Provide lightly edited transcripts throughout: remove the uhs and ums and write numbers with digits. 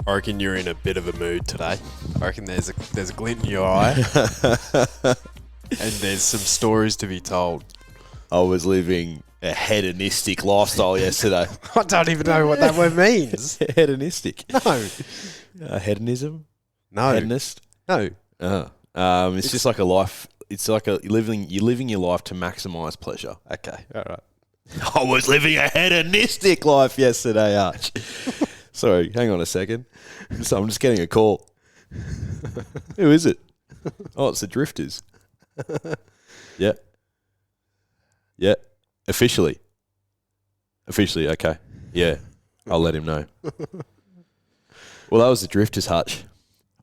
I reckon you're in a bit of a mood today. I reckon there's a glint in your eye. And there's some stories to be told. I was living a hedonistic lifestyle yesterday. I don't even know what that word means. Hedonistic. No. Hedonism? No. Hedonist? No. It's just like a life. It's like you're living your life to maximise pleasure. Okay. All right. I was living a hedonistic life yesterday, Arch. Sorry, hang on a second. So I'm just getting a call. Who is it? Oh, it's the Drifters. Yeah. Yeah. Officially, okay. Yeah. I'll let him know. Well, that was the Drifters, Hutch.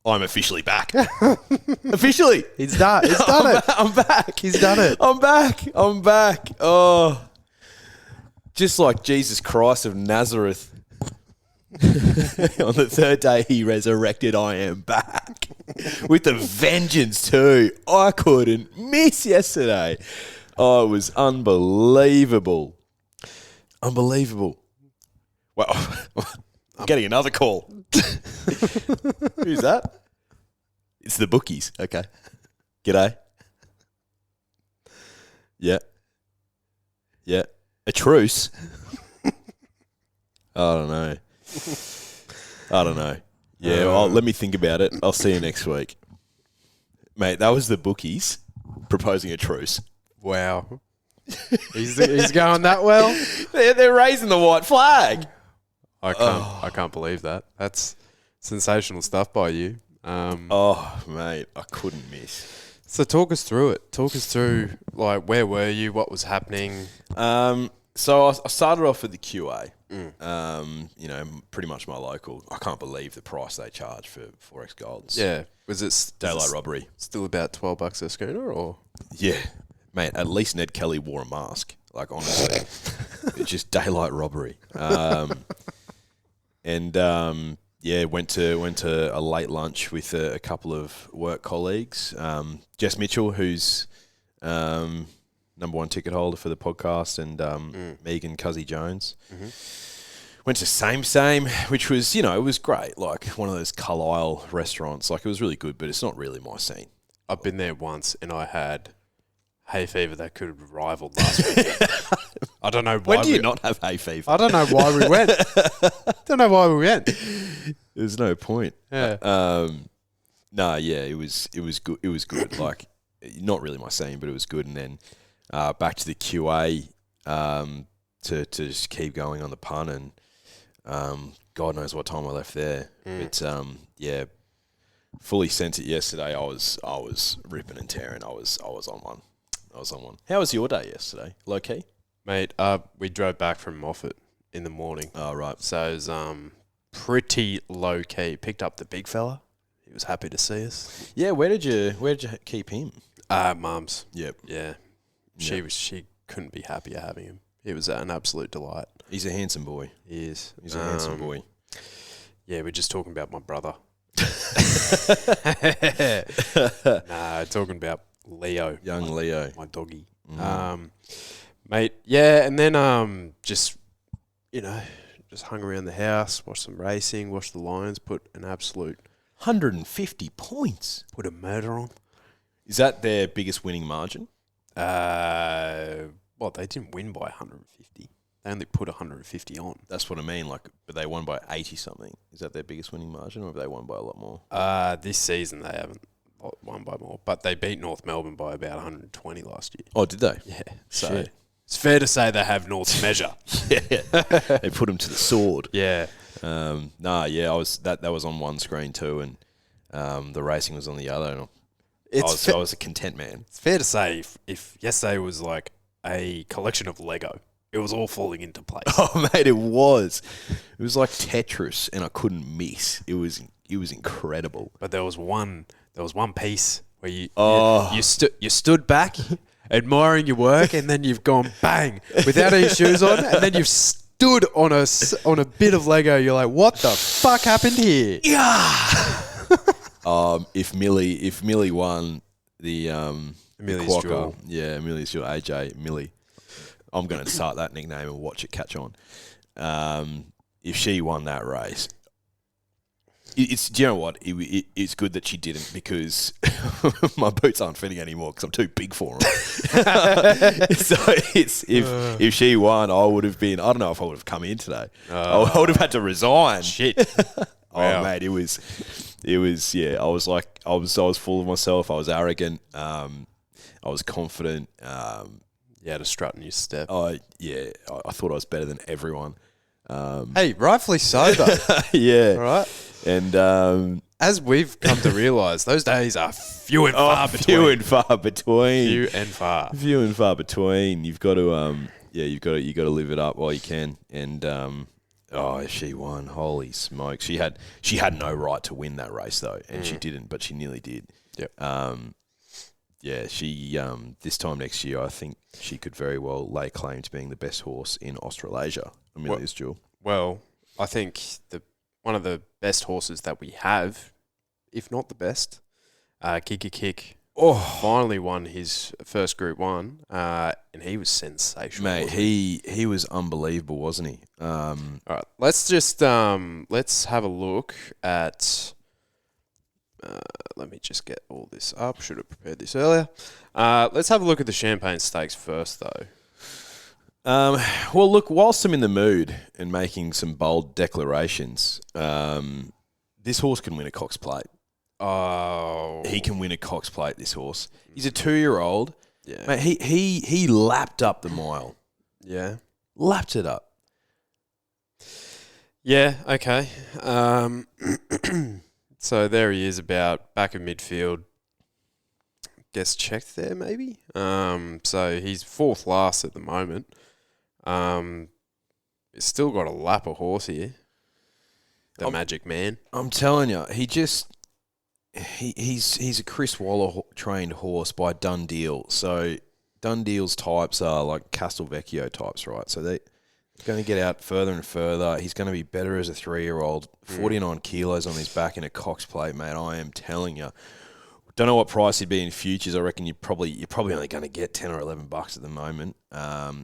I'm officially back. Officially. He's done it. I'm back. He's done it. I'm back. Oh. Just like Jesus Christ of Nazareth. On the third day he resurrected, I am back. With a vengeance too. I couldn't miss yesterday. Oh, it was unbelievable. Unbelievable. Well, I'm getting another call. Who's that? It's the bookies. Okay. G'day. Yeah. Yeah. A truce? I don't know. Yeah, let me think about it. I'll see you next week. Mate, that was the bookies proposing a truce. Wow. He's going that well? They're raising the white flag. I can't believe that. That's sensational stuff by you. Mate, I couldn't miss. So talk us through it. Talk us through, like, where were you? What was happening? So I started off at the QA. Pretty much my local. I can't believe the price they charge for Forex Golds. Yeah. Was it daylight robbery? Still about $12 a schooner, or? Yeah. Mate, at least Ned Kelly wore a mask. Like, honestly. It's just daylight robbery. Went to a late lunch with a couple of work colleagues. Jess Mitchell, who's number one ticket holder for the podcast, and Megan Cuzzy Jones. Mm-hmm. Went to Same, which was, it was great. Like one of those Carlisle restaurants. Like, it was really good, but it's not really my scene. I've been there once, and I had hay fever that could have rivaled last week. I don't know why. When do you not have hay fever? I don't know why we went. There's no point. Yeah. It was good. It was good. Like, not really my scene, but it was good. And then back to the QA to just keep going on the pun, and God knows what time I left there. But fully sent it yesterday. I was ripping and tearing. I was on one. How was your day yesterday? Low key? Mate, we drove back from Moffat in the morning. Oh, right. So it was pretty low key. Picked up the big fella. He was happy to see us. Yeah, where did you keep him? Mum's. Yep. Yeah. She couldn't be happier having him. It was an absolute delight. He's a handsome boy. He is. He's a handsome boy. Yeah, we're just talking about my brother. Talking about Leo. Young Leo. My doggy. Mate, yeah, and then just hung around the house, watched some racing, watched the Lions put an absolute 150 points. Put a murder on. Is that their biggest winning margin? Well, they didn't win by 150. They only put 150 on. That's what I mean. Like, but they won by 80 something. Is that their biggest winning margin, or have they won by a lot more? This season they haven't won by more, but they beat North Melbourne by about 120 last year. Oh, did they? Yeah. So it's fair to say they have North's measure. Yeah. They put them to the sword. Yeah. I was that was on one screen too, and the racing was on the other. And I was a content man. It's fair to say if yesterday was like a collection of Lego, it was all falling into place. Oh, mate, it was. It was like Tetris, and I couldn't miss. It was incredible. But there was one piece where you stood back, admiring your work, and then you've gone bang without any shoes on, and then you've stood on a bit of Lego. You're like, what the fuck happened here? Yeah. If Millie won the Millie's Quokka, Jewel. Yeah, Millie's Jewel, AJ Millie. I'm going to start that nickname and watch it catch on. If she won that race, Do you know what? It's good that she didn't because my boots aren't fitting anymore because I'm too big for them. So if she won, I would have been. I don't know if I would have come in today. I would have had to resign. Shit. Oh mate, it was. Yeah. I was like, I was full of myself. I was arrogant. I was confident. You had a strut in your step. I thought I was better than everyone. Hey, rightfully so, though. Yeah. All right. And as we've come to realise, those days are few and far between. Few and far between. Few and far between. You've got to you got to live it up while you can. And she won. Holy smokes. She had no right to win that race though, and she didn't, but she nearly did. Yep. She this time next year, I think she could very well lay claim to being the best horse in Australasia. Amelia's Jewel. Well, I think one of the best horses that we have, if not the best, Kick, finally won his first Group 1, and he was sensational. Mate, he was unbelievable, wasn't he? All right, let's just let's have a look at. Let me just get all this up. Should have prepared this earlier. Let's have a look at the Champagne Stakes first, though. Well, look, whilst I'm in the mood and making some bold declarations, this horse can win a Cox Plate. Oh. He can win a Cox Plate, this horse. He's a 2-year-old. Yeah. Mate, he lapped up the mile. Yeah. Lapped it up. Yeah, okay. So there he is, about back of midfield. Gets checked there, maybe. So he's 4th last at the moment. He's still got a lap of horse here. The Magic Man. I'm telling you, he's a Chris Waller trained horse by Dundeal. So Dundeal's types are like Castelvecchio types, right? So they're going to get out further and further. He's going to be better as a 3-year-old. 49 kilos on his back in a Cox Plate, mate. I am telling you. Don't know what price he'd be in futures. I reckon you're probably only going to get $10 or $11 at the moment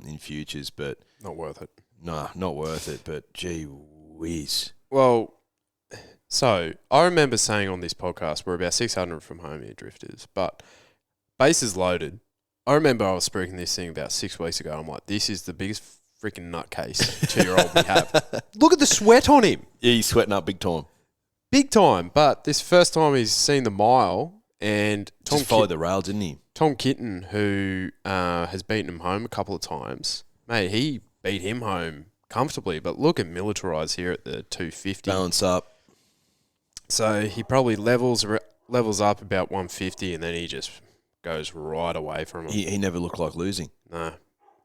in futures, but Not worth it. nah, not worth it. But gee whiz. Well, so I remember saying on this podcast, we're about 600 from home here, Drifters, but bases loaded. I remember I was speaking this thing about 6 weeks ago. I'm like, this is the biggest freaking nutcase 2-year-old we have. Look at the sweat on him. Yeah, he's sweating up big time. Big time. But this first time he's seen the mile, and Just followed the rail, didn't he? Tom Kitten, who has beaten him home a couple of times, mate, he beat him home comfortably. But look at Militarize here at the 250. Balance up. So he probably levels up about 150, and then he just goes right away from him. He never looked like losing. No.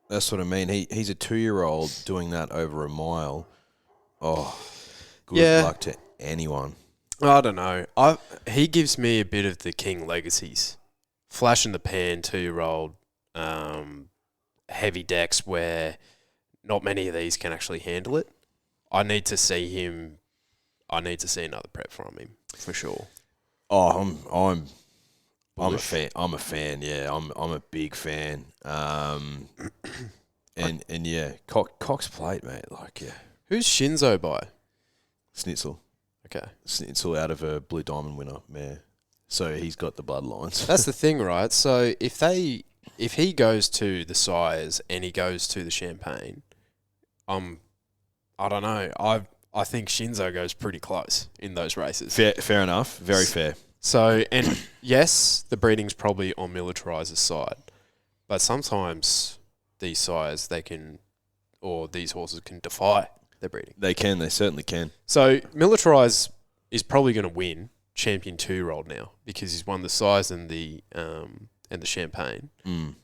That's what I mean. He's a 2-year-old doing that over a mile. Oh, good luck to anyone. I don't know. He gives me a bit of the King legacies. Flash in the pan, 2-year-old, heavy decks where not many of these can actually handle it. I need to see another prep from him for sure. Oh, I'm a fan. I'm a fan. Yeah, I'm a big fan. And yeah, Cox Plate, mate. Like, yeah. Who's Shinzo by? Snitzel. Okay. Snitzel out of a Blue Diamond winner, mare. So he's got the bloodlines. That's the thing, right? So if he goes to the Sires and he goes to the Champagne, I don't know. I think Shinzo goes pretty close in those races. Fair enough. Very fair. So, and yes, the breeding's probably on Militarize's side, but sometimes these sires, these horses can defy their breeding. They can. They certainly can. So Militarize is probably going to win Champion 2-year-old now because he's won the Sires and the Champagne. Mm.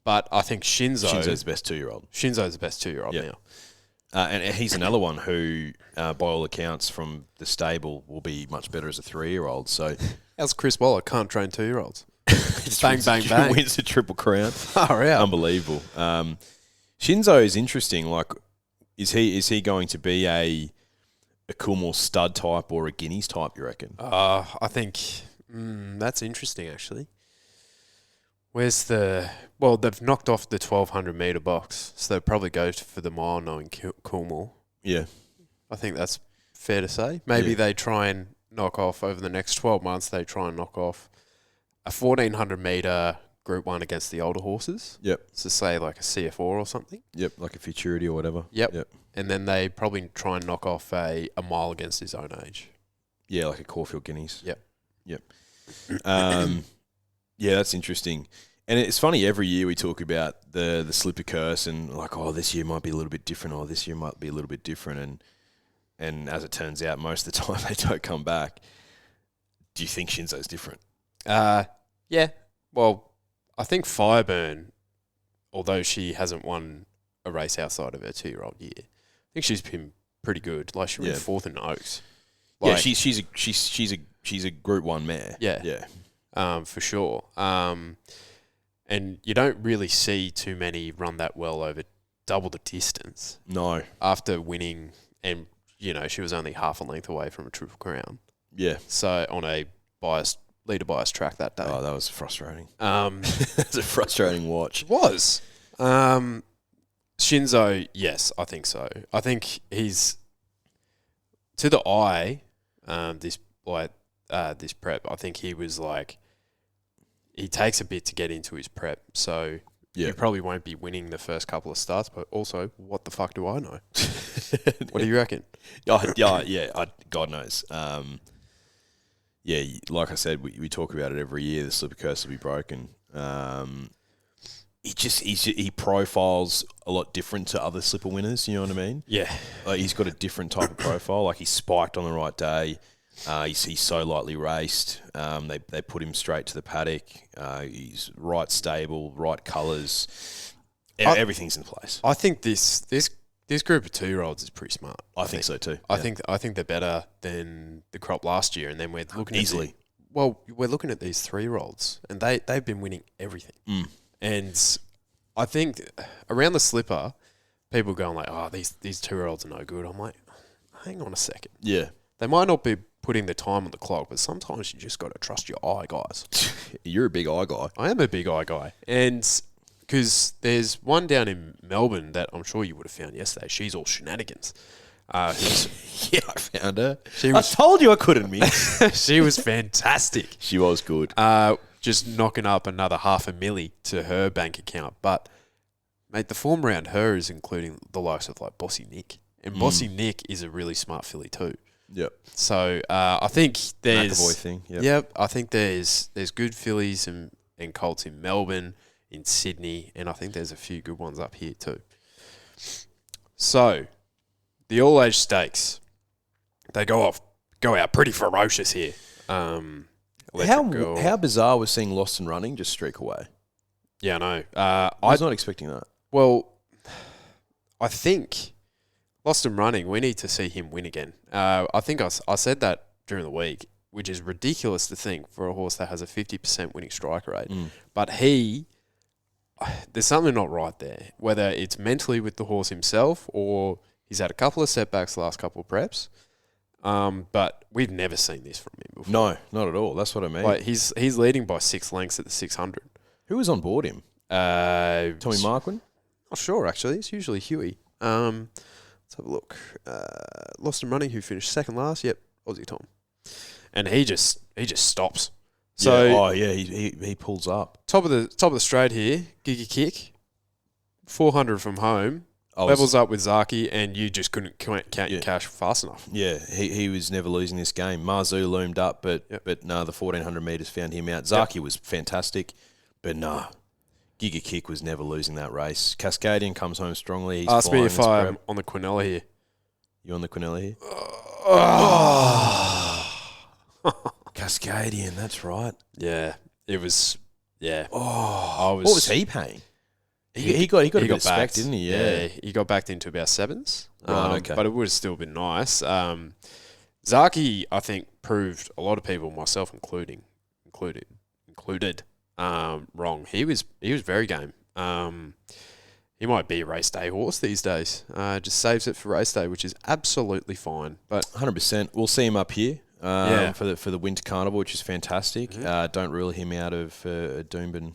But I think Shinzo's the best 2-year-old. Shinzo's the best 2-year-old now. And he's another one who, by all accounts from the stable, will be much better as a 3-year-old. So, how's Chris Waller? Can't train 2-year-olds. Bang, bang, bang. Wins the Triple Crown. Oh, yeah. Unbelievable. Shinzo is interesting. Like, is he going to be a Coolmore stud type or a Guineas type, you reckon? I think that's interesting, actually. They've knocked off the 1,200 metre box, so they'll probably go for the mile knowing Coolmore. Yeah. I think that's fair to say. Maybe they try and knock off over the next 12 months. They try and knock off a 1,400 metre Group 1 against the older horses. Yep. So say like a CF4 or something. Yep, like a Futurity or whatever. Yep. And then they probably try and knock off a mile against his own age. Yeah, like a Caulfield Guineas. Yep. Yeah, that's interesting. And it's funny, every year we talk about the slipper curse and like, oh, this year might be a little bit different, or this year might be a little bit different. And as it turns out, most of the time they don't come back. Do you think Shinzo's different? Yeah. Well, I think Fireburn, although she hasn't won a race outside of her 2-year-old year, I think she's been pretty good. Like she ran 4th in Oaks. Like, she's a Group 1 mare. Yeah. For sure. And you don't really see too many run that well over double the distance. No. After winning, and, you know, she was only half a length away from a Triple Crown. Yeah. So on a leader biased track that day. Oh, that was frustrating. That's a frustrating watch. It was. Shinzo, yes, I think so. I think he's, to the eye, this prep, I think he was like, he takes a bit to get into his prep, so you probably won't be winning the first couple of starts, but also, what the fuck do I know? What do you reckon? God knows. Like I said, we talk about it every year, the slipper curse will be broken. He profiles a lot different to other slipper winners, you know what I mean? Yeah. Like he's got a different type of profile, like he's spiked on the right day. He's so lightly raced. They put him straight to the paddock. He's right stable, right colours. Everything's in place. I think this group of 2-year-olds is pretty smart. I think so too. I think they're better than the crop last year, and then we're looking easily. We're looking at these 3-year-olds, and they've been winning everything. And I think around the slipper, people going like, "Oh, these 2-year-olds are no good." I'm like, hang on a second. Yeah, they might not be putting the time on the clock, but sometimes you just got to trust your eye, guys. You're a big eye guy. I am a big eye guy. And because there's one down in Melbourne that I'm sure you would have found yesterday. She's all shenanigans. I found her. I told you I couldn't miss. She was fantastic. She was good. Just knocking up another $500,000 to her bank account. But, mate, the form around her is including the likes of like Bossy Nick. And Bossy Nick is a really smart filly too. Yep. So I think there's McAvoy thing. Yep. I think there's good fillies and colts in Melbourne, in Sydney, and I think there's a few good ones up here too. So the all age stakes, they go out pretty ferocious here. How bizarre was seeing Lost and Running just streak away? Yeah, I know. I was not expecting that. Well, I think Lost and Running, we need to see him win again. I think I said that during the week, which is ridiculous to think for a horse that has a 50% winning strike rate. But there's something not right there, whether it's mentally with the horse himself or he's had a couple of setbacks the last couple of preps. But we've never seen this from him before. No, not at all. That's what I mean. Like he's leading by 6 lengths at the 600. Who was on board him? Tommy Marquand? Not sure, actually. It's usually Huey. Let's have a look. Lost and Running, who finished second last. Yep, Aussie Tom. And he just stops. So he pulls up. Top of the straight here, Giga Kick, 400 from home. Levels up with Zaki, and you just couldn't count your cash fast enough. Yeah, he was never losing this game. Marzu loomed up, but no, the 1,400 metres found him out. Zaki was fantastic, but no, Giga Kick was never losing that race. Cascadian comes home strongly. He's Ask me if I'm on the Quinella here. You on the Quinella here? Cascadian, that's right. Yeah, it was. Yeah. What was he paying? He got a bit of spec, didn't he? Yeah, he got backed into about 7s. Right, okay. But it would have still been nice. Zaki, I think, proved a lot of people, myself included, wrong. He was very game. He might be a race day horse these days. Just saves it for race day, which is absolutely fine. But 100%. We'll see him up here for the Winter Carnival, which is fantastic. Mm-hmm. Don't rule him out of Doomben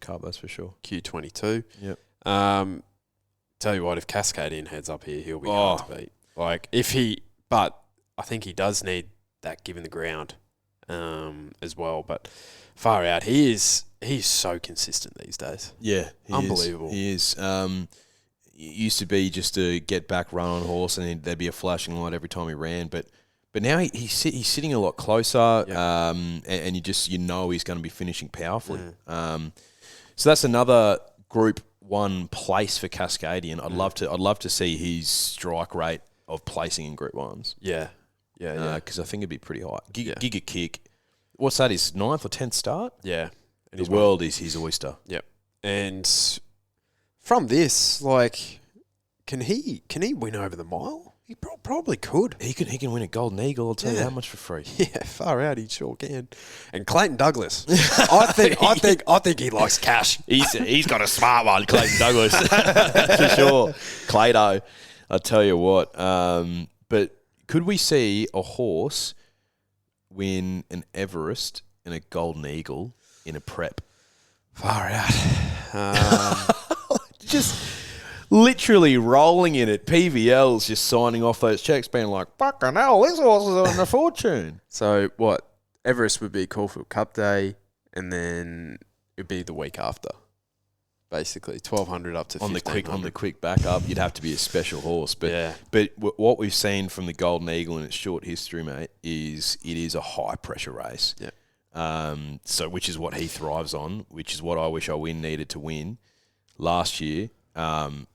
Cup, that's for sure. Q22. Yep. Tell you what, if Cascadian heads up here, he'll be hard to beat. But I think he does need giving the ground as well. But far out, he's so consistent these days. Yeah, unbelievable. He is. It used to be just to get back, run on horse, and there'd be a flashing light every time he ran. But now he's sitting a lot closer, and you know he's going to be finishing powerfully. So that's another Group 1 place for Cascadian. I'd love to see his strike rate of placing in Group 1s. Yeah. Because I think it'd be pretty high. Giga Kick. What's that? His 9th or 10th start? Yeah. And the world is his oyster. Yep. And from this, like, can he win over the mile? He probably could. He can win a Golden Eagle. I'll tell you how much for free. Yeah, far out. He sure can. And Clayton Douglas, I think he likes cash. He's got a smart one, Clayton Douglas, for sure. Clayto, I'll tell you what. But could we see a horse win an Everest and a Golden Eagle in a prep? Far out. Just literally rolling in it. PVL's just signing off those checks, being like, fucking hell, this horse is on a fortune. So what? Everest would be Caulfield Cup Day, and then it'd be the week after. Basically, 1,200 up to 1,500. On the quick backup, you'd have to be a special horse. But what we've seen from the Golden Eagle in its short history, mate, is it is a high pressure race. Yeah. So which is what he thrives on, which is what I wish I needed to win last year. I'm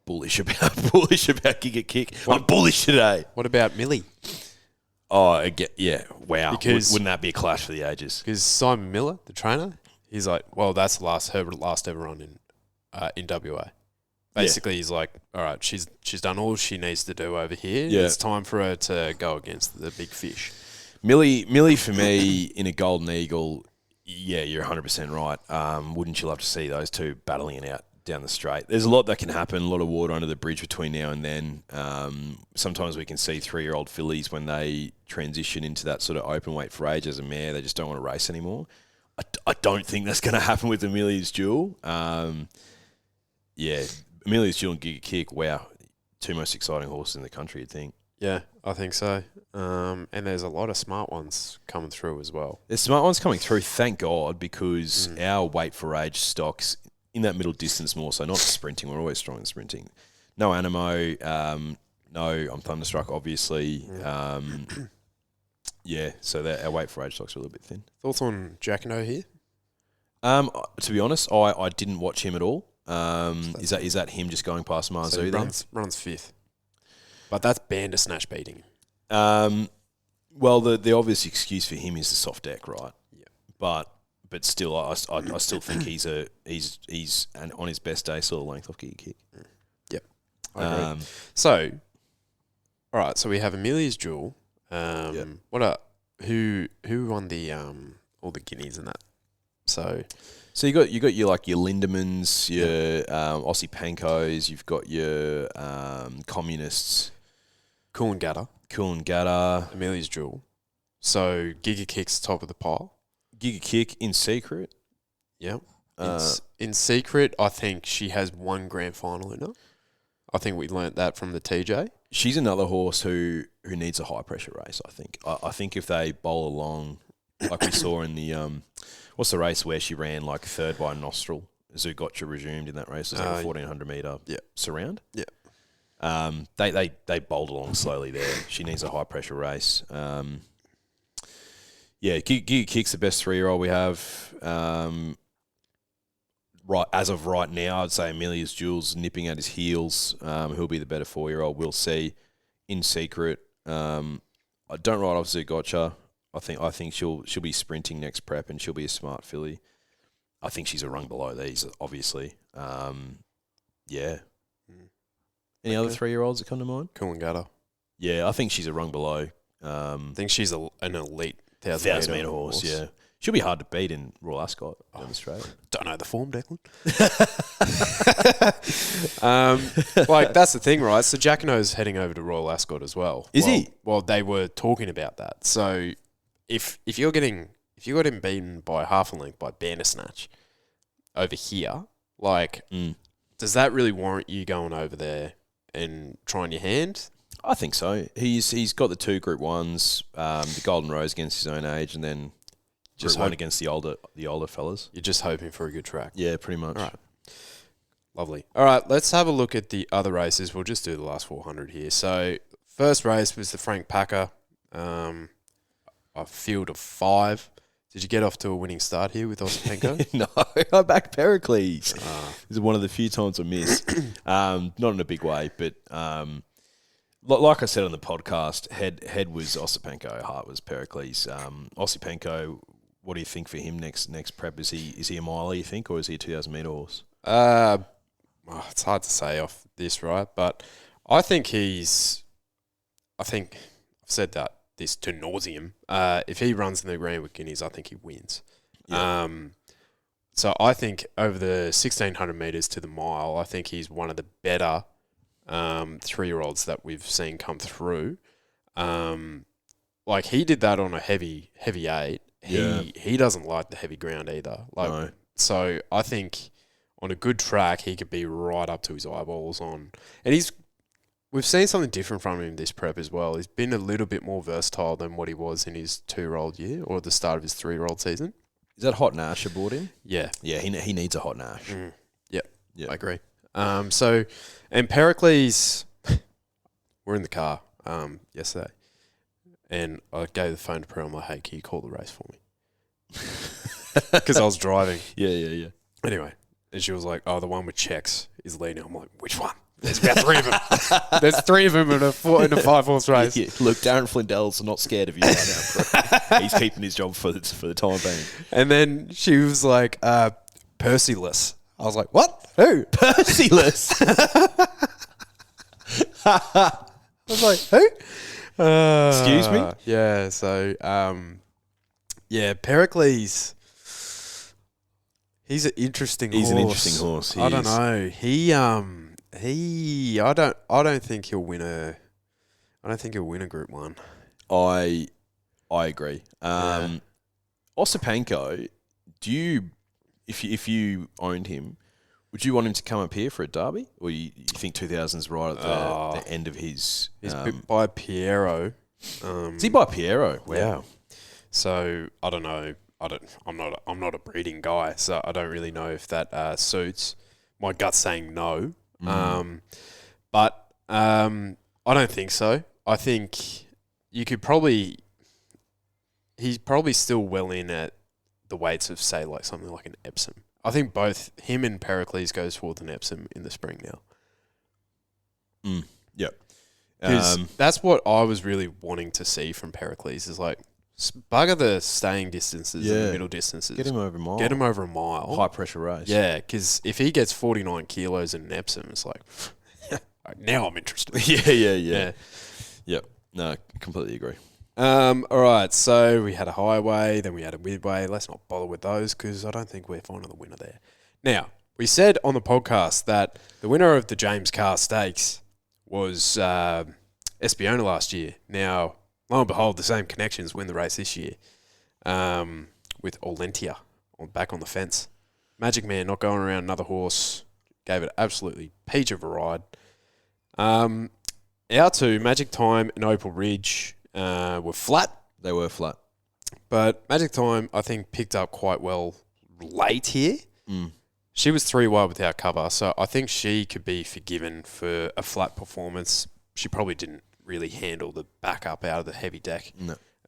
bullish about Giga Kick. I'm bullish today. What about Millie? Oh, yeah, wow. Because Wouldn't that be a clash for the ages? Because Simon Miller, the trainer, he's like, well, that's her last ever run in WA. Basically, he's like, all right, she's done all she needs to do over here. Yeah. It's time for her to go against the big fish. Millie for me in a Golden Eagle, yeah, you're 100% right. Wouldn't you love to see those two battling it out down the straight? There's a lot that can happen, a lot of water under the bridge between now and then. Sometimes we can see 3-year-old fillies when they transition into that sort of open weight for age as a mare, they just don't want to race anymore. I don't think that's going to happen with Amelia's Jewel. Amelia's Jewel and Giga Kick, wow, two most exciting horses in the country, you'd think. Yeah, I think so. And there's a lot of smart ones coming through as well. There's smart ones coming through, thank God, because our weight for age stocks in that middle distance more so, not sprinting. We're always strong in sprinting. No Animo, no I'm Thunderstruck, obviously. So our weight for age stocks are a little bit thin. Thoughts on Jacquino here? To be honest, I didn't watch him at all. Is that him just going past Marzu? So he runs fifth. But that's Bandersnatch beating him. Well, the obvious excuse for him is the soft deck, right? Yeah. But still, I still think he's on his best day, sort of length off Giga Kick. Yep. I agree. So, all right. So we have Amelia's Jewel. Who won the all the guineas and that? So you got your like your Lindemans, your Aussie Pankos. You've got your communists. Coolangatta. Amelia's Jewel. So Giga Kick's top of the pile. Giga Kick in secret. Yeah. In secret, I think she has one grand final in her. I think we learnt that from the TJ. She's another horse who needs a high pressure race, I think. I think if they bowl along, like we saw in the what's the race where she ran like third by Nostril, Zugotcha resumed in that race. It was like a 1,400 metre surround. Yeah. They bowled along slowly there. She needs a high pressure race. Giga Kick's the best 3-year-old we have. Right as of right now, I'd say Amelia's Jewel's nipping at his heels. Who'll be the better 4-year-old? We'll see. In secret, I don't write off Zugotcha. I think she'll be sprinting next prep and she'll be a smart filly. I think she's a rung below these, obviously. Any other 3-year-olds that come to mind? Coolangatta. Yeah, I think she's a rung below. I think she's an elite 1,000 metre horse. Yeah, she'll be hard to beat in Royal Ascot down Australia. Don't know the form, Declan. That's the thing, right? So Jacquino's heading over to Royal Ascot as well. Is he? Well, they were talking about that. So if you got him beaten by half a length by Bandersnatch over here, does that really warrant you going over there and trying your hand? I think so. He's got the 2 Group 1s, the Golden Rose against his own age, and then just one against the older fellas. You're just hoping for a good track. Yeah, pretty much. All right. Lovely. All right, let's have a look at the other races. We'll just do the last 400 here. So first race was the Frank Paker, a field of 5. Did you get off to a winning start here with Osipenko? No, I backed Pericles. This is one of the few times I missed. Not in a big way, but like I said on the podcast, head was Osipenko, heart was Pericles. Osipenko, what do you think for him next prep? Is he a miler, you think, or is he a 2,000 metre horse? It's hard to say off this, right? But I think I've said that this to nauseum. If he runs in the Grand with Guineas, I think he wins. Yeah. So I think over the 1,600 metres to the mile, I think he's one of the better 3-year-olds that we've seen come through. Like he did that on a heavy 8. He doesn't like the heavy ground either. No. So I think on a good track, he could be right up to his eyeballs on. And we've seen something different from him this prep as well. He's been a little bit more versatile than what he was in his 2-year-old year or the start of his 3-year-old season. Is that Hot Nash aboard him? Yeah. Yeah, he needs a Hot Nash. Yep, I agree. And Pericles, we're in the car yesterday, and I gave the phone to Pearl. I'm like, hey, can you call the race for me? Because I was driving. Yeah. Anyway, and she was like, oh, the one with checks is leading. I'm like, which one? There's about 3 of them. There's 3 of them in a 5-horse race. Yeah. Look, Darren Flindell's not scared of you right now. He's keeping his job for the time being. And then she was like, Percyless. I was like, what? Who? Percyless. I was like, who? Excuse me? Yeah, so, Pericles, he's an interesting horse. He's an interesting horse. I don't know. I don't think he'll win a Group 1. I agree. Osipenko, if you owned him, would you want him to come up here for a derby, or you think 2000's right at the end of his? He's by Piero. Is he by Piero? Wow. Yeah. So I don't know. I'm not a breeding guy, so I don't really know if that suits. My gut's saying no. But I don't think so. I think he's probably still well in at the weights of, say, like something like an Epsom. I think both him and Pericles goes towards an Epsom in the spring now. Yep. Because that's what I was really wanting to see from Pericles is like, bugger the staying distances and the middle distances. Get him over a mile. Get him over a mile. High pressure race. Yeah, because if he gets 49 kilos in an Epsom, it's like, now I'm interested. Yeah. Yep. No, completely agree. All right, so we had a highway, then we had a midway. Let's not bother with those because I don't think we're finding the winner there. Now, we said on the podcast that the winner of the James Carr Stakes was Espiona last year. Now, lo and behold, the same connections win the race this year with Olentia back on the fence. Magic Man not going around another horse. Gave it absolutely peach of a ride. Our two, Magic Time and Opal Ridge, were flat. They were flat. But Magic Time, I think, picked up quite well late here. She was 3 wide without cover, so I think she could be forgiven for a flat performance. She probably didn't really handle the backup out of the heavy deck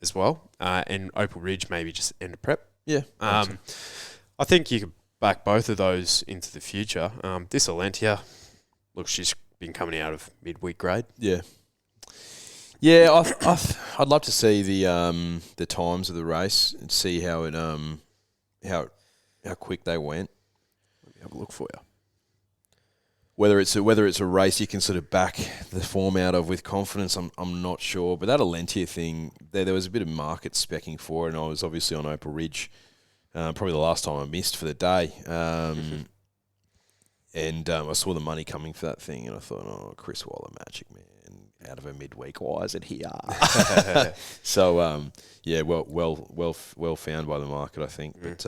as well. And Opal Ridge maybe just end of prep. Yeah. I think you could back both of those into the future. This Olentia, look, she's been coming out of midweek grade. Yeah. Yeah, I'd love to see the times of the race and see how it how quick they went. Let me have a look for you. Whether it's a race you can sort of back the form out of with confidence, I'm not sure. But that Olentia thing, there was a bit of market specking for it, and I was obviously on Opal Ridge, probably the last time I missed for the day. And I saw the money coming for that thing, and I thought, oh, Chris Waller, Magic Man, out of a midweek. Why is it here? So, yeah, well found by the market, I think. But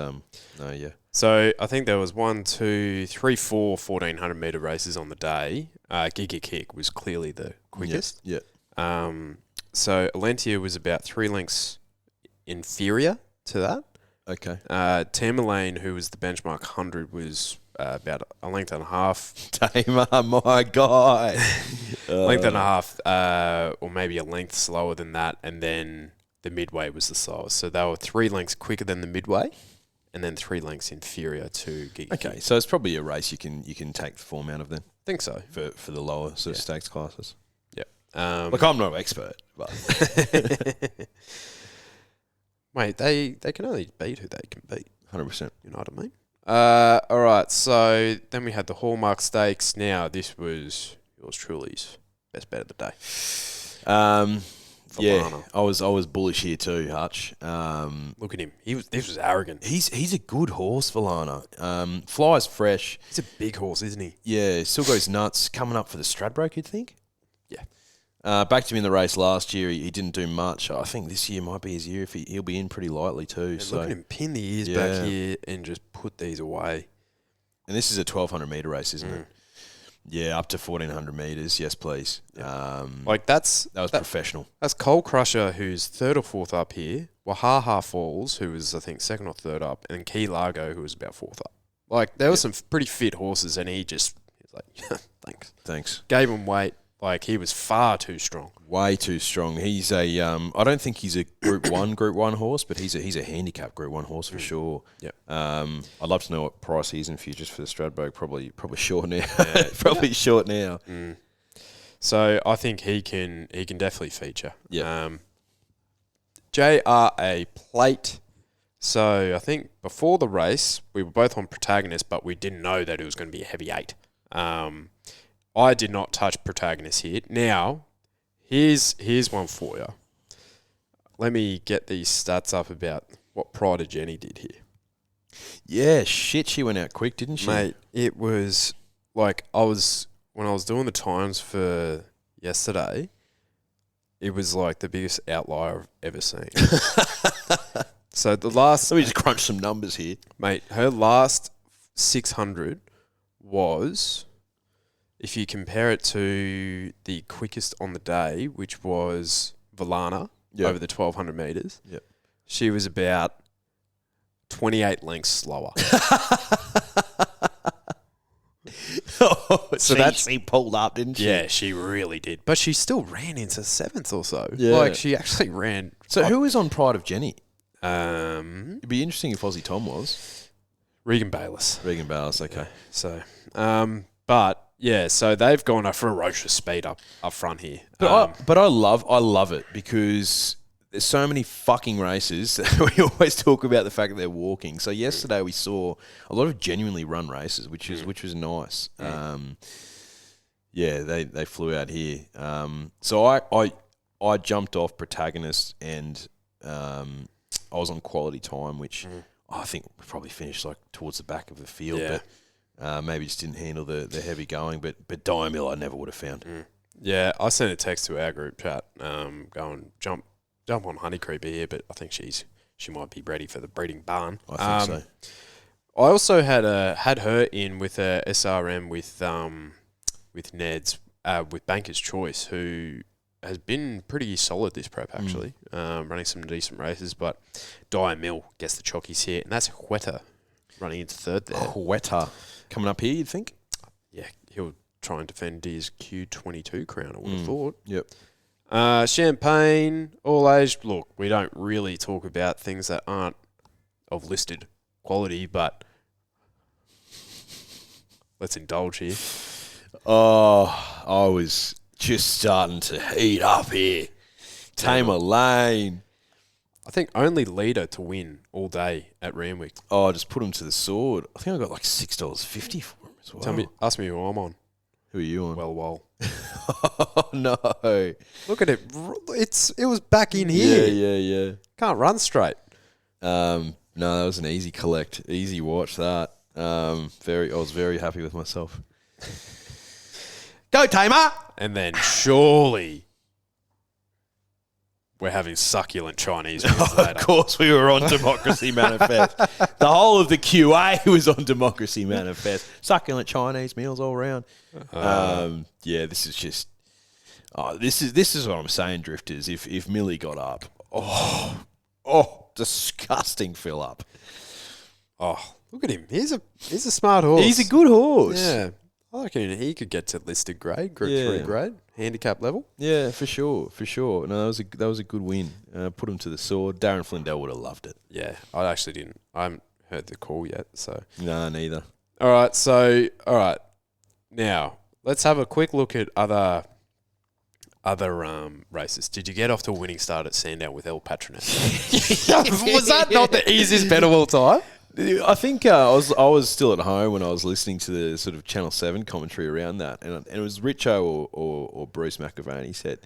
no, yeah. So I think there was 1, 2, 3, 4 1,400 metre races on the day. Giga Kick was clearly the quickest. Yeah. So Alentia was about 3 lengths inferior to that. Okay. Tamerlane, who was the benchmark 100, was about a length and a half. Tamer, my guy. Length and a half, or maybe a length slower than that, and then the midway was the slowest. So they were 3 lengths quicker than the midway, and then 3 lengths inferior to Giga. Okay, so it's probably a race you can take the form out of then. Think so. For the lower sort of stakes classes. Yeah. Look, I'm not an expert, but Mate, they can only beat who they can beat. 100%. You know what I mean? All right, so then we had the Hallmark Stakes. Now, this was yours truly's best bet of the day. Yeah, Valana. I was bullish here too, Hutch. Look at him. This was arrogant. He's a good horse, Valana. Flies fresh. He's a big horse, isn't he? Yeah, still goes nuts. Coming up for the Stradbroke, you'd think. Yeah. Backed him in the race last year. He didn't do much. I think this year might be his year. If he'll be in pretty lightly too. And so look at him pin the ears back here and just put these away. And this is a 1,200 metre race, isn't it? Yeah, up to 1,400 metres. Yes, please. Yeah. That was professional. That's Coal Crusher, who's 3rd or 4th up here. Wahaha Falls, who was, I think, 2nd or 3rd up. And Key Largo, who was about 4th up. Like, there were some pretty fit horses, and he was like, thanks. Gave him weight. Like, he was far too strong. Way too strong. He's a. I don't think he's a Group 1 horse, but he's a handicap Group 1 horse for sure. Yep. I'd love to know what price he's in futures for the Stradbroke. Probably short now. Probably short now. So I think he can definitely feature. Yeah. JRA Plate. So I think before the race we were both on Protagonist, but we didn't know that it was going to be a heavy 8. I did not touch Protagonist here. Now, here's one for you. Let me get these stats up about what Pride of Jenny did here. Yeah, shit, she went out quick, didn't she? Mate, it was like when I was doing the times for yesterday, it was like the biggest outlier I've ever seen. So the last... Let me just crunch some numbers here. Mate, her last 600 was... If you compare it to the quickest on the day, which was Valana over the 1,200 metres, she was about 28 lengths slower. So she pulled up, didn't she? Yeah, she really did. But she still ran into 7th or so. Yeah. Like, she actually ran... So who was on Pride of Jenny? It'd be interesting if Aussie Tom was. Regan Bayliss. Okay. Yeah. So, but... Yeah, so they've gone a ferocious speed up front here. But I love it because there's so many fucking races. We always talk about the fact that they're walking. So yesterday we saw a lot of genuinely run races, which was nice. They flew out here. So I jumped off Protagonist and I was on Quality Time, which I think we probably finished like towards the back of the field. Yeah. But maybe just didn't handle the heavy going, but Diamond I never would have found. Yeah, I sent a text to our group chat, going jump on Honey Creeper here, but I think she might be ready for the breeding barn. I think so. I also had her in with a SRM with Ned's with Banker's Choice, who has been pretty solid this prep actually, running some decent races. But Dyer Mill gets the chockies here, and that's Hueta running into 3rd there. Hueta coming up here, you'd think? Yeah, he'll try and defend his Q22 crown, I would have thought. Yep. Champagne, all aged. Look, we don't really talk about things that aren't of listed quality, but let's indulge here. Oh, I was just starting to heat up here. Tamer Lane. I think only leader to win all day at Randwick. Oh, I just put him to the sword. I think I got like $6.50 for him as well. Ask me who I'm on. Who are you on? Well. Oh, no. Look at it. It was back in here. Yeah. Can't run straight. No, that was an easy collect. Easy watch, that. I was very happy with myself. Go, Tamer! And then surely... we're having succulent Chinese meals later. Of course we were on Democracy Manifest. The whole of the QA was on Democracy Manifest. Succulent Chinese meals all around. This is just... Oh, this is what I'm saying, Drifters. If Millie got up, disgusting fill up. Oh, look at him. He's a smart horse. He's a good horse. Yeah. I reckon he could get to listed grade, Group 3 grade, handicap level. Yeah, for sure. No, that was a good win. Put him to the sword. Darren Flindell would have loved it. Yeah, I actually didn't. I haven't heard the call yet, so. No, neither. All right. Now, let's have a quick look at other races. Did you get off to a winning start at Sandown with El Patronet? Was that not the easiest bet of all time? I think I was still at home when I was listening to the sort of Channel 7 commentary around that, and it was Richo or Bruce McAvaney. He said,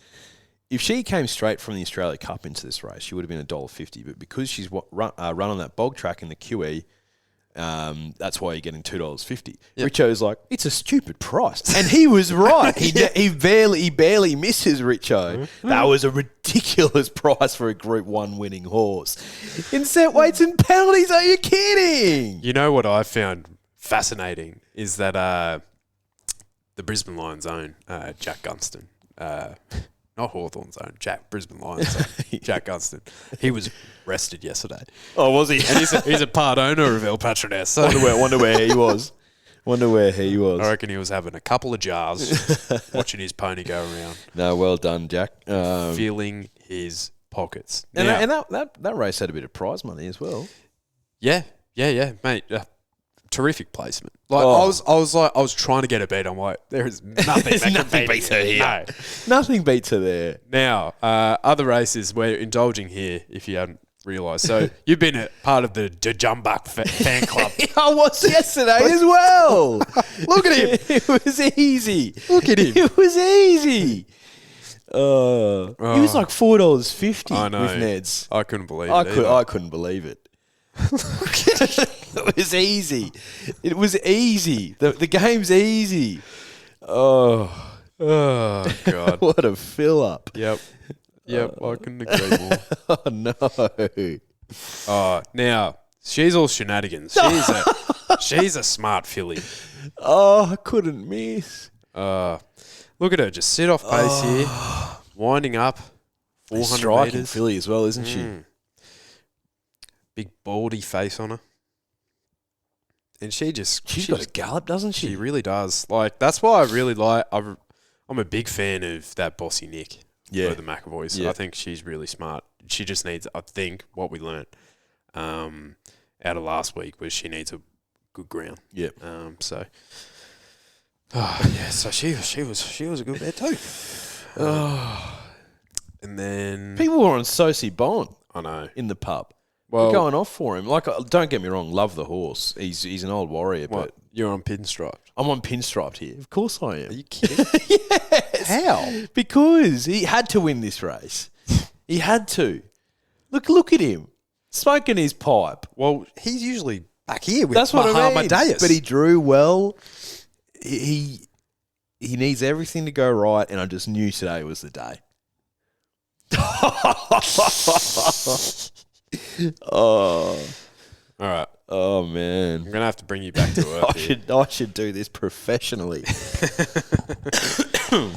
if she came straight from the Australia Cup into this race, she would have been $1.50, but because she's run on that bog track in the QE, that's why you're getting $2.50. Yep. Richo's like, it's a stupid price, and he was right. He barely misses Richo. Mm-hmm. That was a ridiculous price for a Group 1 winning horse. In set weights and penalties, are you kidding? You know what I found fascinating is that the Brisbane Lions own Jack Gunston. Not Hawthorn's own, Brisbane Lions own Jack Gunston. He was arrested yesterday. Oh, was he? And he's a part owner of El Patronet. So. Wonder where he was. I reckon he was having a couple of jars, watching his pony go around. No, well done, Jack. Filling his pockets. And that race had a bit of prize money as well. Yeah, mate. Terrific placement. Like I was trying to get a beat. I'm like, there is nothing. Nothing beats her here. No. Nothing beats her there. Now, other races we're indulging here, if you haven't realised. So you've been a part of the Jumbuk fan club. I was yesterday as well. Look at him. It was easy. Look at him. It was easy. He was like $4.50 with Ned's. I couldn't believe it. I couldn't believe it. It was easy. It was easy. The game's easy. Oh God. What a fill up. Yep. I couldn't agree more. Oh no. Now she's all shenanigans. She's a smart filly. Oh, I couldn't miss. Look at her just sit off pace here, winding up 400 striking meters. filly as well, isn't she? Big baldy face on her. And she's got a gallop, doesn't she? She really does. Like, that's why I really like... I'm a big fan of that Bossy Nick for the McAvoys. Yeah. I think she's really smart. She just needs... I think what we learnt out of last week was she needs a good ground. Yep. So she was a good bet too. And then... People were on Sosie Bond. I know. In the pub. Well, we're going off for him. Like, don't get me wrong, love the horse. He's an old warrior, but you're on pinstriped. I'm on pinstriped here. Of course I am. Are you kidding? Yes. How? Because he had to win this race. He had to. Look at him smoking his pipe. Well, he's usually back here with That's what I mean. Deus. But he drew well. He needs everything to go right, and I just knew today was the day. All right. Oh man. I'm gonna have to bring you back to earth. I should do this professionally. All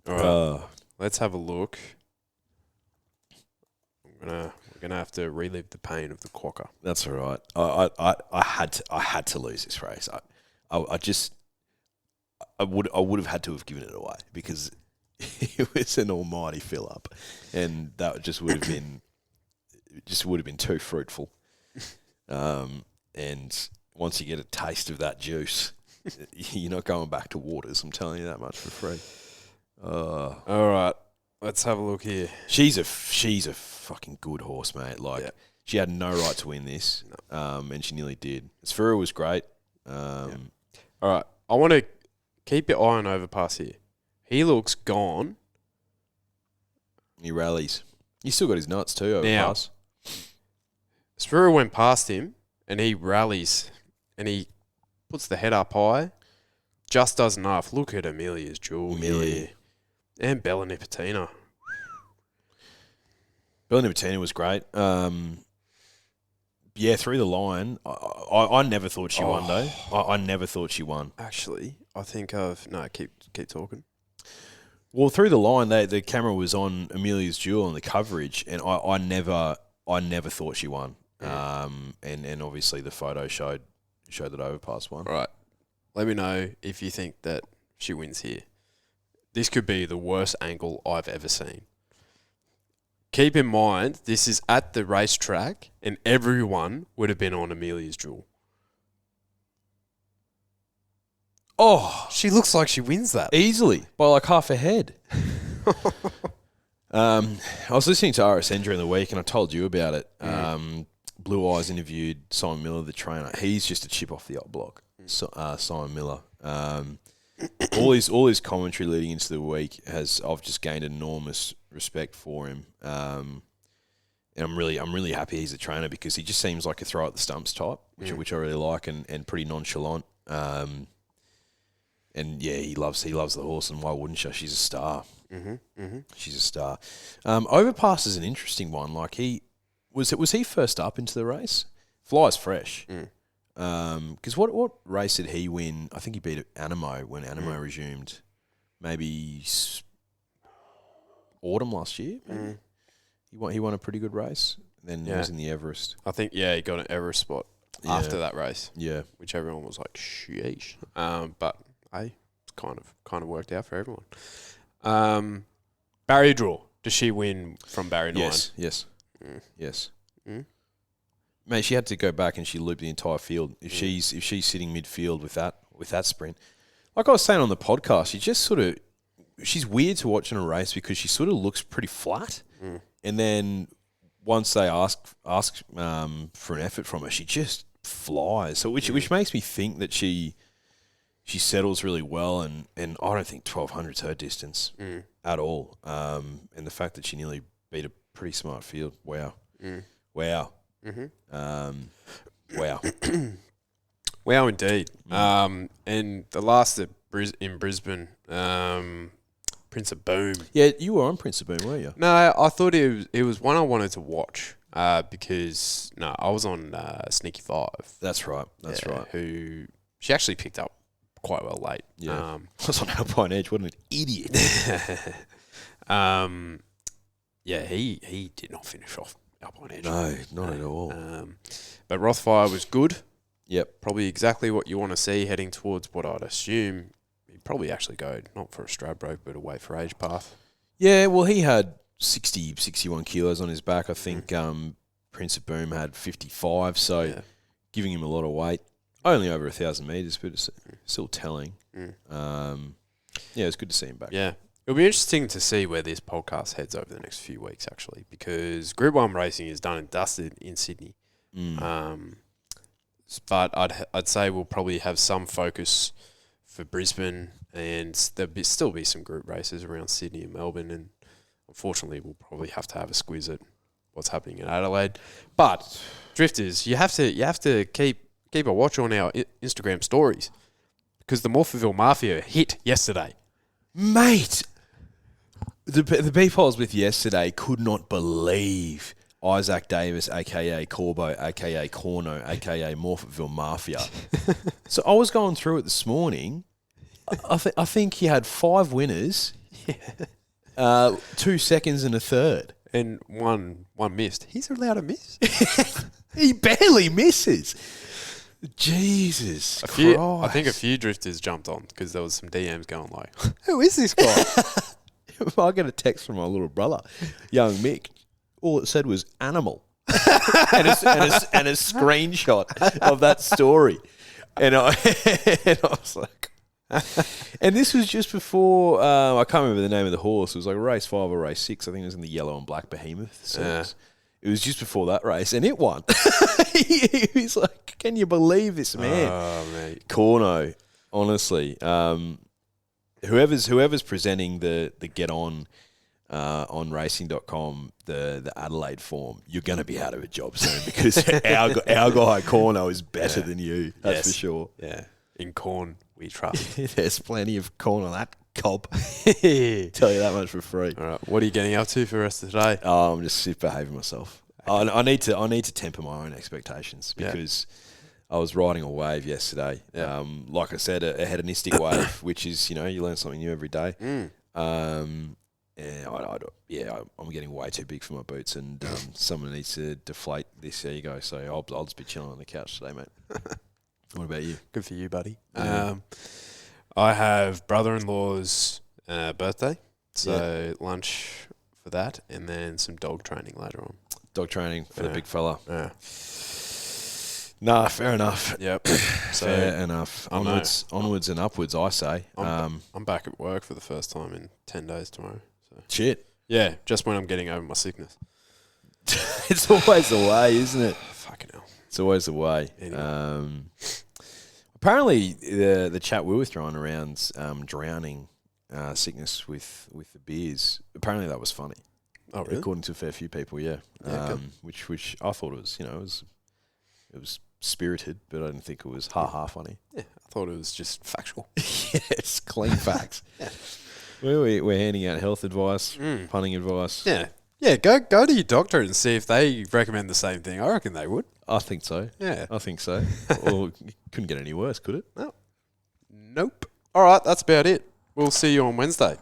right. Let's have a look. We're gonna have to relive the pain of the quokka. That's all right. I had to lose this race. I would have had to have given it away because it was an almighty fill up, and that just would have been too fruitful. And once you get a taste of that juice, you're not going back to Waters. I'm telling you that much for free. All right, let's have a look here. She's a fucking good horse, mate. Like she had no right to win this, and she nearly did. Sphero was great. All right, I want to keep your eye on Overpass here. He looks gone. He rallies. He's still got his nuts too, Overpass. Sphero went past him, and he rallies, and he puts the head up high. Just does enough. Look at Amelia's jewel here. And Bella Nipotina. Bella Nipotina was great. Through the line. I never thought she won, though. I never thought she won. Actually, I think keep talking. Well, through the line, the camera was on Amelia's Jewel and the coverage, and I never thought she won. And obviously the photo showed that Overpass won. All right. Let me know if you think that she wins here. This could be the worst angle I've ever seen. Keep in mind, this is at the racetrack, and everyone would have been on Amelia's Jewel. Oh, she looks like she wins that. Easily, by like half a head. I was listening to RSN during the week, and I told you about it. Blue Eyes interviewed Simon Miller, the trainer. He's just a chip off the old block, Simon Miller. All his commentary leading into the week I've just gained enormous respect for him. And I'm really happy he's a trainer, because he just seems like a throw at the stumps type, which I really like, and pretty nonchalant. And yeah, he loves the horse, and why wouldn't she? She's a star. She's a star. Overpass is an interesting one. Like was he first up into the race? Flies fresh. Because what race did he win? I think he beat Animo when Animo resumed. Maybe autumn last year. Maybe. He won a pretty good race. Then he was in the Everest. I think he got an Everest spot after that race. Yeah, which everyone was like, sheesh. But hey, it's kind of worked out for everyone. Barrier draw. Does she win from barrier 9? Yes. Mate, she had to go back and she looped the entire field. If she's sitting midfield with that sprint, like I was saying on the podcast, she's weird to watch in a race because she sort of looks pretty flat, and then once they ask for an effort from her, she just flies. So which makes me think that she settles really well, and I don't think 1200's her distance at all. And the fact that she nearly beat a pretty smart field, wow. Wow. Wow. Wow, indeed. And the last in Brisbane, Prince of Boom. Yeah, you were on Prince of Boom, weren't you? No, I thought it was one I wanted to watch because I was on Sneaky Five. That's right. Who she actually picked up quite well late. Yeah, I was on Alpine Edge. What an idiot. He did not finish off Alpine Edge. No, not at all. But Rothfire was good. Yep. Probably exactly what you want to see heading towards what I'd assume he'd probably actually go, not for a Stradbroke, but a weight for age path. Yeah, well, he had 61 kilos on his back. I think Prince of Boom had 55, so giving him a lot of weight. Only over 1,000 metres, but it's still telling. It's good to see him back. Yeah. It'll be interesting to see where this podcast heads over the next few weeks, actually, because Group 1 racing is done and dusted in Sydney. But I'd say we'll probably have some focus for Brisbane, and there'll still be some group races around Sydney and Melbourne, and unfortunately we'll probably have to have a squeeze at what's happening in Adelaide. But drifters, you have to keep a watch on our Instagram stories, because the Morpheville Mafia hit yesterday. Mate, the people I was with yesterday could not believe Isaac Davis, a.k.a. Corbo, a.k.a. Corno, a.k.a. Morpheville Mafia. So I was going through it this morning. I think he had 5 winners, 2 seconds and a third. And one missed. He's allowed to miss. He barely misses. Jesus Christ. I think a few drifters jumped on because there was some DMs going like, who is this guy? I got a text from my little brother, young Mick. All it said was animal and a screenshot of that story. And I was like, and this was just before, I can't remember the name of the horse. It was like race 5 or race 6. I think it was in the yellow and black behemoth series. It was just before that race, and it won. He was like, can you believe this man? Oh, mate. Corno, honestly. Whoever's presenting the Get On racing.com, the Adelaide form, you're going to be out of a job soon, because our guy Corno is better than you. That's for sure. Yeah. In corn, we trust. There's plenty of corn on that cob. Tell you that much for free. All right. What are you getting up to for the rest of the day? Oh, I'm just behaving myself. Okay. I need to temper my own expectations, because I was riding a wave yesterday. Like I said, a hedonistic wave, which is, you learn something new every day. I'm getting way too big for my boots, and someone needs to deflate this. There you go. So I'll just be chilling on the couch today, mate. What about you? Good for you, buddy. Yeah. I have brother-in-law's birthday, so lunch for that, and then some dog training later on. Dog training for the big fella. Yeah. Nah, fair enough. Yep. So Fair enough. Onwards and upwards, I say. I'm back at work for the first time in 10 days tomorrow. So. Shit. Yeah, just when I'm getting over my sickness. It's always the way, isn't it? Fucking hell. It's always the way. Anyway. Apparently, the chat we were throwing around drowning sickness with the beers, apparently that was funny. Oh, really? According to a fair few people, yeah. Which I thought was, it was spirited, but I didn't think it was ha-ha funny. Yeah, I thought it was just factual. Yes, clean facts. Yeah. We're handing out health advice, punning advice. Yeah. Yeah, go to your doctor and see if they recommend the same thing. I reckon they would. I think so. Yeah. I think so. Well, it couldn't get any worse, could it? No. Nope. All right, that's about it. We'll see you on Wednesday.